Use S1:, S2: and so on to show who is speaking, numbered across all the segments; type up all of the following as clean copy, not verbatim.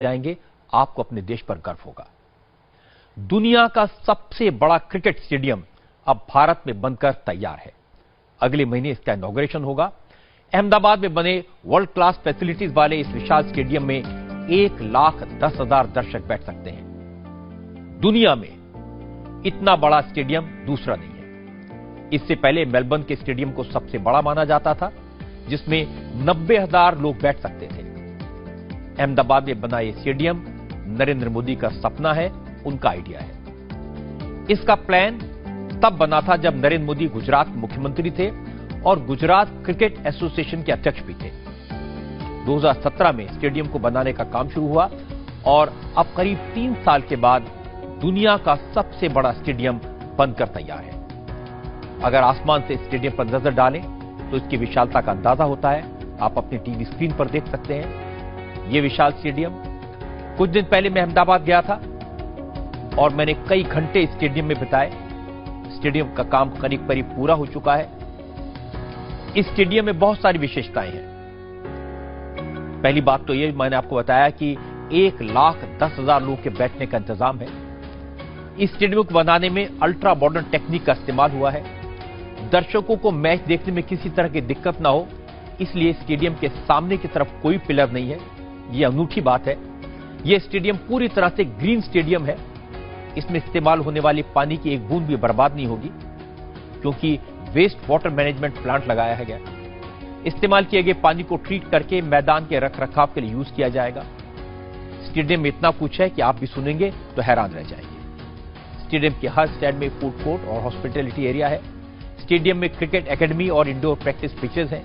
S1: जाएंगे, आपको अपने देश पर गर्व होगा। दुनिया का सबसे बड़ा क्रिकेट स्टेडियम अब भारत में बनकर तैयार है। अगले महीने इसका इनॉग्रेशन होगा। अहमदाबाद में बने वर्ल्ड क्लास फैसिलिटीज वाले इस विशाल स्टेडियम में 1,10,000 दर्शक बैठ सकते हैं। दुनिया में इतना बड़ा स्टेडियम दूसरा नहीं है। इससे पहले मेलबर्न के स्टेडियम को सबसे बड़ा माना जाता था, जिसमें 90,000 लोग बैठ सकते थे। अहमदाबाद में बना यह स्टेडियम नरेंद्र मोदी का सपना है, उनका आइडिया है। इसका प्लान तब बना था जब नरेंद्र मोदी गुजरात मुख्यमंत्री थे और गुजरात क्रिकेट एसोसिएशन के अध्यक्ष भी थे। 2017 में स्टेडियम को बनाने का काम शुरू हुआ और अब करीब 3 साल के बाद दुनिया का सबसे बड़ा स्टेडियम बनकर तैयार है। अगर आसमान से स्टेडियम पर नजर डालें तो इसकी विशालता का अंदाजा होता है। आप अपनी टीवी स्क्रीन पर देख सकते हैं यह विशाल स्टेडियम। कुछ दिन पहले मैं अहमदाबाद गया था और मैंने कई घंटे स्टेडियम में बिताए। स्टेडियम का काम करीब करीब पूरा हो चुका है। इस स्टेडियम में बहुत सारी विशेषताएं हैं। पहली बात तो यह, मैंने आपको बताया कि 1,10,000 लोग के बैठने का इंतजाम है। इस स्टेडियम को बनाने में अल्ट्रा मॉडर्न टेक्निक का इस्तेमाल हुआ है। दर्शकों को मैच देखने में किसी तरह की दिक्कत ना हो, इसलिए स्टेडियम के सामने की तरफ कोई पिलर नहीं है। यह अनूठी बात है। यह स्टेडियम पूरी तरह से ग्रीन स्टेडियम है। इसमें इस्तेमाल होने वाली पानी की एक बूंद भी बर्बाद नहीं होगी, क्योंकि वेस्ट वाटर मैनेजमेंट प्लांट लगाया है गया। इस्तेमाल किए गए पानी को ट्रीट करके मैदान के रखरखाव के लिए यूज किया जाएगा। स्टेडियम में इतना कुछ है कि आप भी सुनेंगे तो हैरान रह जाएंगे। स्टेडियम के हर स्टैंड में फूड कोर्ट और हॉस्पिटैलिटी एरिया है। स्टेडियम में क्रिकेट एकेडमी और इंडोर प्रैक्टिस पिचेस हैं।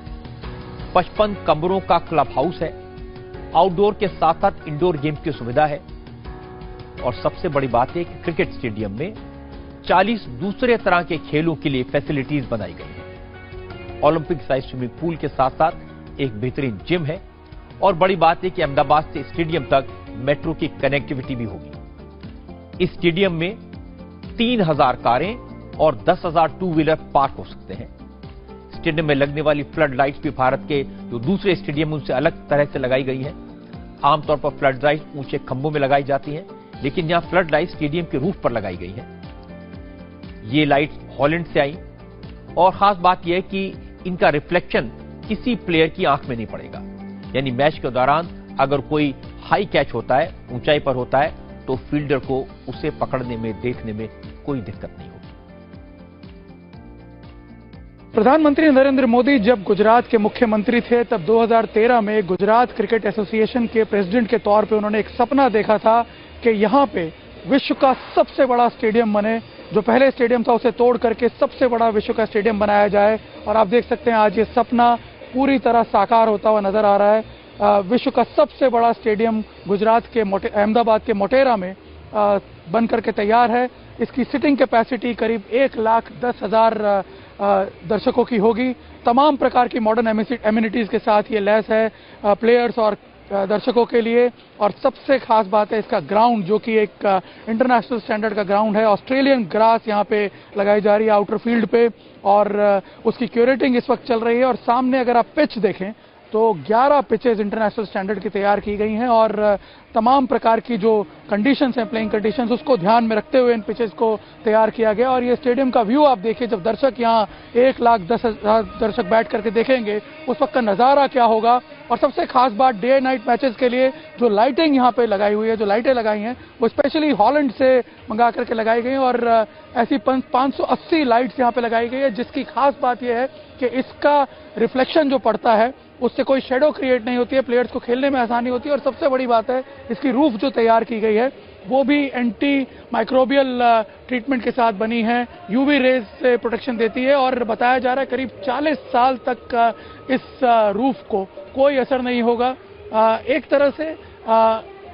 S1: 55 कमरों का क्लब हाउस है। आउटडोर के साथ साथ इंडोर गेम की सुविधा है। और सबसे बड़ी बात है कि क्रिकेट स्टेडियम में 40 दूसरे तरह के खेलों के लिए फैसिलिटीज बनाई गई है। ओलंपिक साइज स्विमिंग पूल के साथ साथ एक बेहतरीन जिम है। और बड़ी बात है कि अहमदाबाद से स्टेडियम तक मेट्रो की कनेक्टिविटी भी होगी। इस स्टेडियम में 3,000 कारें और 10,000 टू व्हीलर पार्क हो सकते हैं। स्टेडियम में लगने वाली फ्लड लाइट्स भी भारत के जो दूसरे स्टेडियम उनसे अलग तरह से लगाई गई हैं। आमतौर पर फ्लड लाइट ऊंचे खंभों में लगाई जाती हैं, लेकिन यहां फ्लड लाइट स्टेडियम के रूफ पर लगाई गई हैं। ये लाइट हॉलैंड से आई और खास बात यह है कि इनका रिफ्लेक्शन किसी प्लेयर की आंख में नहीं पड़ेगा। यानी मैच के दौरान अगर कोई हाई कैच होता है, ऊंचाई पर होता है, तो फील्डर को उसे पकड़ने में, देखने में कोई दिक्कत नहीं होगी।
S2: प्रधानमंत्री नरेंद्र मोदी जब गुजरात के मुख्यमंत्री थे तब 2013 में गुजरात क्रिकेट एसोसिएशन के प्रेसिडेंट के तौर पे उन्होंने एक सपना देखा था कि यहां पे विश्व का सबसे बड़ा स्टेडियम बने। जो पहले स्टेडियम था उसे तोड़ करके सबसे बड़ा विश्व का स्टेडियम बनाया जाए। और आप देख सकते हैं आज ये सपना पूरी तरह साकार होता हुआ नजर आ रहा है। विश्व का सबसे बड़ा स्टेडियम गुजरात के अहमदाबाद के मोटेरा में बन करके तैयार है। इसकी सिटिंग कैपेसिटी करीब 1,10,000 दर्शकों की होगी। तमाम प्रकार की मॉडर्न एमिनिटीज के साथ ये लैस है प्लेयर्स और दर्शकों के लिए। और सबसे खास बात है इसका ग्राउंड, जो कि एक इंटरनेशनल स्टैंडर्ड का ग्राउंड है। ऑस्ट्रेलियन ग्रास यहाँ पे लगाई जा रही है आउटर फील्ड पे और उसकी क्यूरेटिंग इस वक्त चल रही है। और सामने अगर आप पिच देखें तो 11 पिचेस इंटरनेशनल स्टैंडर्ड की तैयार की गई हैं और तमाम प्रकार की जो कंडीशंस हैं, प्लेइंग कंडीशंस, उसको ध्यान में रखते हुए इन पिचेस को तैयार किया गया। और ये स्टेडियम का व्यू आप देखिए, जब दर्शक यहाँ 1,10,000 दर्शक बैठ करके देखेंगे उस वक्त का नज़ारा क्या होगा। और सबसे खास बात, डे नाइट मैचेस के लिए जो लाइटिंग यहाँ पे लगाई हुई है, जो लाइटें लगाई हैं, वो स्पेशली हॉलैंड से मंगा करके लगाई गई और ऐसी 580 लाइट्स यहाँ पे लगाई गई है। जिसकी खास बात यह है कि इसका रिफ्लेक्शन जो पड़ता है उससे कोई शेडो क्रिएट नहीं होती है, प्लेयर्स को खेलने में आसानी होती है। और सबसे बड़ी बात है इसकी रूफ जो तैयार की गई है वो भी एंटी माइक्रोबियल ट्रीटमेंट के साथ बनी है, यूवी रेज से प्रोटेक्शन देती है। और बताया जा रहा है करीब 40 साल तक इस रूफ को कोई असर नहीं होगा। एक तरह से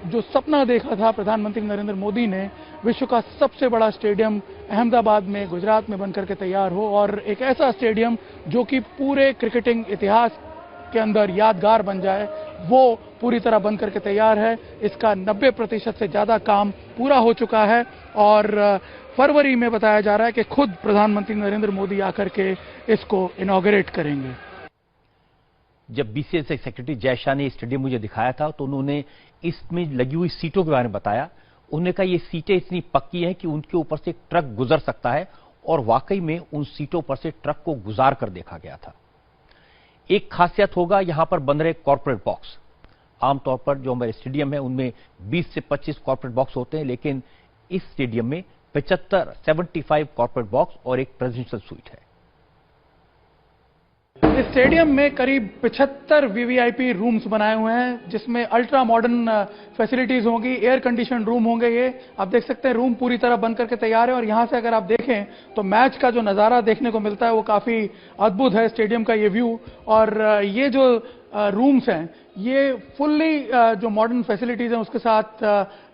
S2: जो सपना देखा था प्रधानमंत्री नरेंद्र मोदी ने, विश्व का सबसे बड़ा स्टेडियम अहमदाबाद में, गुजरात में बनकर के तैयार हो और एक ऐसा स्टेडियम जो कि पूरे क्रिकेटिंग इतिहास के अंदर यादगार बन जाए, वो पूरी तरह बन करके तैयार है। इसका 90% से ज्यादा काम पूरा हो चुका है और फरवरी में बताया जा रहा है कि खुद प्रधानमंत्री नरेंद्र मोदी आकर के इसको इनॉग्रेट करेंगे।
S1: जब बीसीसीआई सेक्रेटरी जय शाह ने स्टेडियम मुझे दिखाया था तो उन्होंने इसमें लगी हुई सीटों के बारे में बताया। उन्होंने कहा ये सीटें इतनी पक्की हैं कि उनके ऊपर से ट्रक गुजर सकता है, और वाकई में उन सीटों पर से ट्रक को गुजार कर देखा गया था। एक खासियत होगा, यहां पर बन रहे कॉर्पोरेट बॉक्स। आमतौर पर जो हमारे स्टेडियम है उनमें 20 से 25 कॉर्पोरेट बॉक्स होते हैं, लेकिन इस स्टेडियम में 75 कॉर्पोरेट बॉक्स और एक प्रेसिडेंशियल स्वीट है।
S2: इस स्टेडियम में करीब 75 वीवीआईपी रूम्स बनाए हुए हैं, जिसमें अल्ट्रा मॉडर्न फैसिलिटीज होंगी, एयर कंडीशन रूम होंगे। ये आप देख सकते हैं, रूम पूरी तरह बन करके तैयार है। और यहां से अगर आप देखें तो मैच का जो नज़ारा देखने को मिलता है वो काफ़ी अद्भुत है, स्टेडियम का ये व्यू। और ये जो रूम्स हैं ये फुल्ली जो मॉडर्न फैसिलिटीज हैं उसके साथ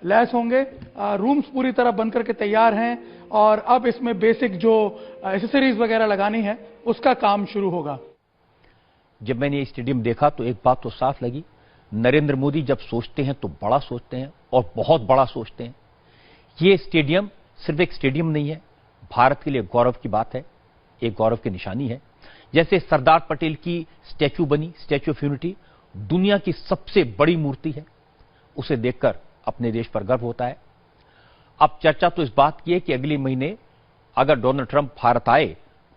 S2: लैस होंगे। रूम्स पूरी तरह बन करके तैयार हैं और अब इसमें बेसिक जो एसेसरीज वगैरह लगानी है उसका काम शुरू होगा।
S1: जब मैंने ये स्टेडियम देखा तो एक बात तो साफ लगी, नरेंद्र मोदी जब सोचते हैं तो बड़ा सोचते हैं और बहुत बड़ा सोचते हैं। ये स्टेडियम सिर्फ एक स्टेडियम नहीं है, भारत के लिए गौरव की बात है, एक गौरव की निशानी है। जैसे सरदार पटेल की स्टैच्यू बनी, स्टैच्यू ऑफ यूनिटी, दुनिया की सबसे बड़ी मूर्ति है, उसे देखकर अपने देश पर गर्व होता है। अब चर्चा तो इस बात की है कि अगले महीने अगर डोनाल्ड ट्रंप भारत आए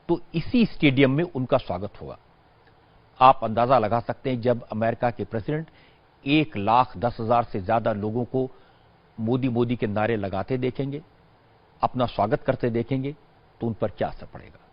S1: तो इसी स्टेडियम में उनका स्वागत होगा। आप अंदाजा लगा सकते हैं, जब अमेरिका के प्रेसिडेंट 1,10,000 से ज्यादा लोगों को मोदी मोदी के नारे लगाते देखेंगे, अपना स्वागत करते देखेंगे, तो उन पर क्या असर पड़ेगा।